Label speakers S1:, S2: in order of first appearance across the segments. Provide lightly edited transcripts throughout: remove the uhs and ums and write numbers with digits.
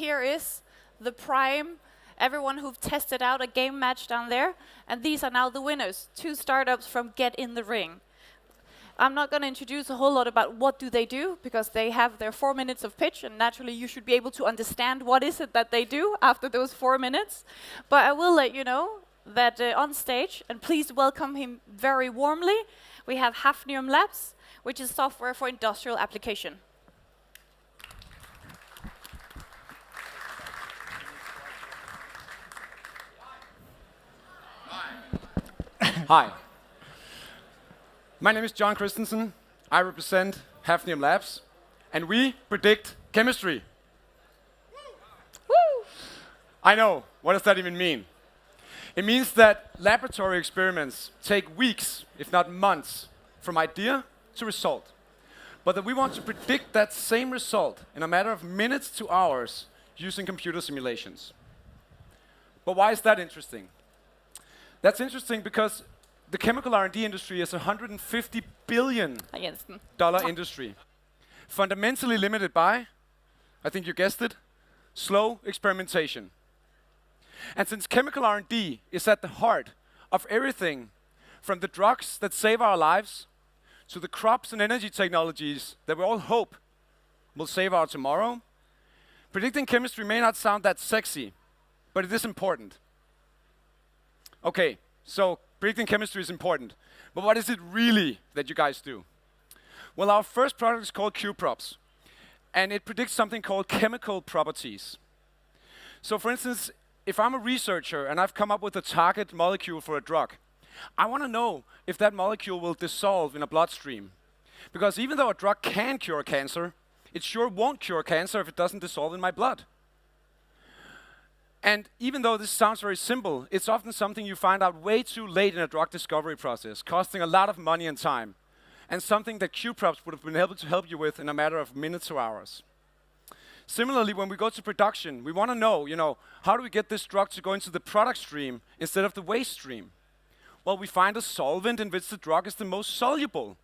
S1: here is the prime, everyone who've tested out a game match down there, and these are now the winners, 2 startups from Get in the Ring. I'm not going to introduce a whole lot about what do they do, because they have their 4 minutes of pitch, and naturally you should be able to understand what is it that they do after those 4 minutes. But I will let you know that on stage, and please welcome him very warmly, we have Hafnium Labs, which is software for industrial application.
S2: Hi. My name is John Christensen. I represent Hafnium Labs, and we predict chemistry.
S1: Woo!
S2: I know, what does that even mean? It means that laboratory experiments take weeks, if not months, from idea to result. But that we want to predict that same result in a matter of minutes to hours using computer simulations. But why is that interesting? That's interesting because the chemical R&D industry is a $150 billion industry, fundamentally limited by, I think you guessed it, slow experimentation. And since chemical R&D is at the heart of everything from the drugs that save our lives to the crops and energy technologies that we all hope will save our tomorrow, predicting chemistry may not sound that sexy, but it is important. Okay, so predicting chemistry is important, but what is it really that you guys do? Well, our first product is called QProps, and it predicts something called chemical properties. So for instance, if I'm a researcher and I've come up with a target molecule for a drug, I want to know if that molecule will dissolve in a bloodstream. Because even though a drug can cure cancer, it sure won't cure cancer if it doesn't dissolve in my blood. And even though this sounds very simple, it's often something you find out way too late in a drug discovery process, costing a lot of money and time, and something that QProps would have been able to help you with in a matter of minutes or hours. Similarly, when we go to production, we want to know, how do we get this drug to go into the product stream instead of the waste stream? Well, we find a solvent in which the drug is the most soluble,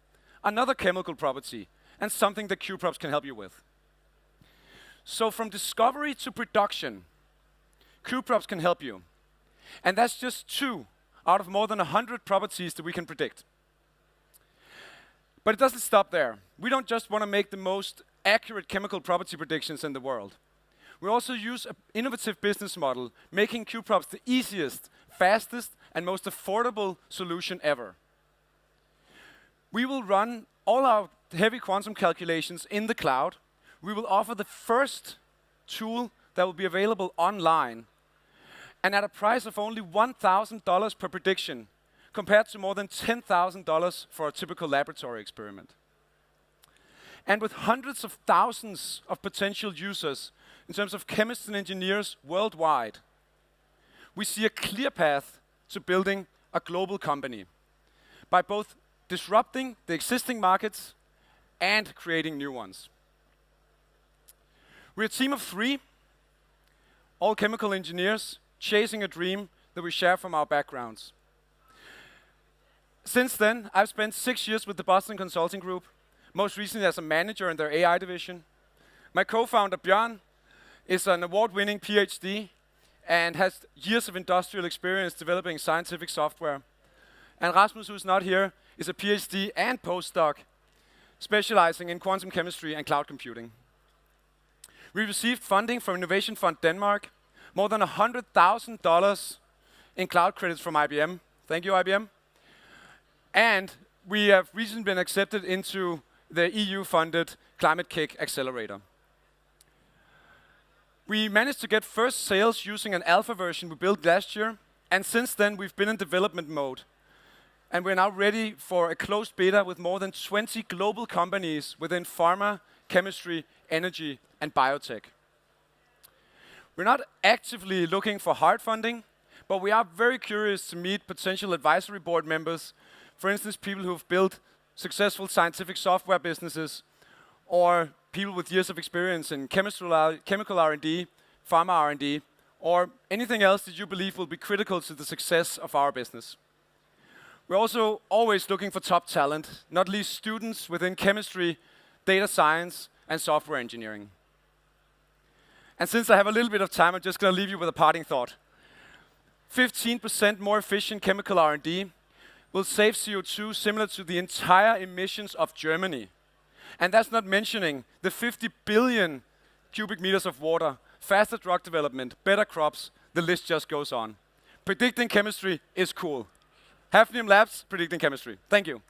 S2: another chemical property, and something that QProps can help you with. So from discovery to production, QProps can help you. And that's just 2 out of more than 100 properties that we can predict. But it doesn't stop there. We don't just want to make the most accurate chemical property predictions in the world. We also use an innovative business model, making QProps the easiest, fastest, and most affordable solution ever. We will run all our heavy quantum calculations in the cloud. We will offer the first tool that will be available online, and at a price of only $1,000 per prediction, compared to more than $10,000 for a typical laboratory experiment. And with hundreds of thousands of potential users in terms of chemists and engineers worldwide, we see a clear path to building a global company by both disrupting the existing markets and creating new ones. We're a team of 3, all chemical engineers, chasing a dream that we share from our backgrounds. Since then, I've spent 6 years with the Boston Consulting Group, most recently as a manager in their AI division. My co-founder, Björn, is an award-winning PhD and has years of industrial experience developing scientific software. And Rasmus, who's not here, is a PhD and postdoc, specializing in quantum chemistry and cloud computing. We received funding from Innovation Fund Denmark, more than $100,000 in cloud credits from IBM. Thank you, IBM. And we have recently been accepted into the EU-funded Climate Kick Accelerator. We managed to get first sales using an alpha version we built last year, and since then we've been in development mode. And we're now ready for a closed beta with more than 20 global companies within pharma, chemistry, energy, and biotech. We're not actively looking for hard funding, but we are very curious to meet potential advisory board members, for instance, people who've built successful scientific software businesses, or people with years of experience in chemical R&D, pharma R&D, or anything else that you believe will be critical to the success of our business. We're also always looking for top talent, not least students within chemistry, data science, and software engineering. And since I have a little bit of time, I'm just going to leave you with a parting thought. 15% more efficient chemical R&D will save CO2 similar to the entire emissions of Germany. And that's not mentioning the 50 billion cubic meters of water, faster drug development, better crops, the list just goes on. Predicting chemistry is cool. Hafnium Labs, predicting chemistry. Thank you.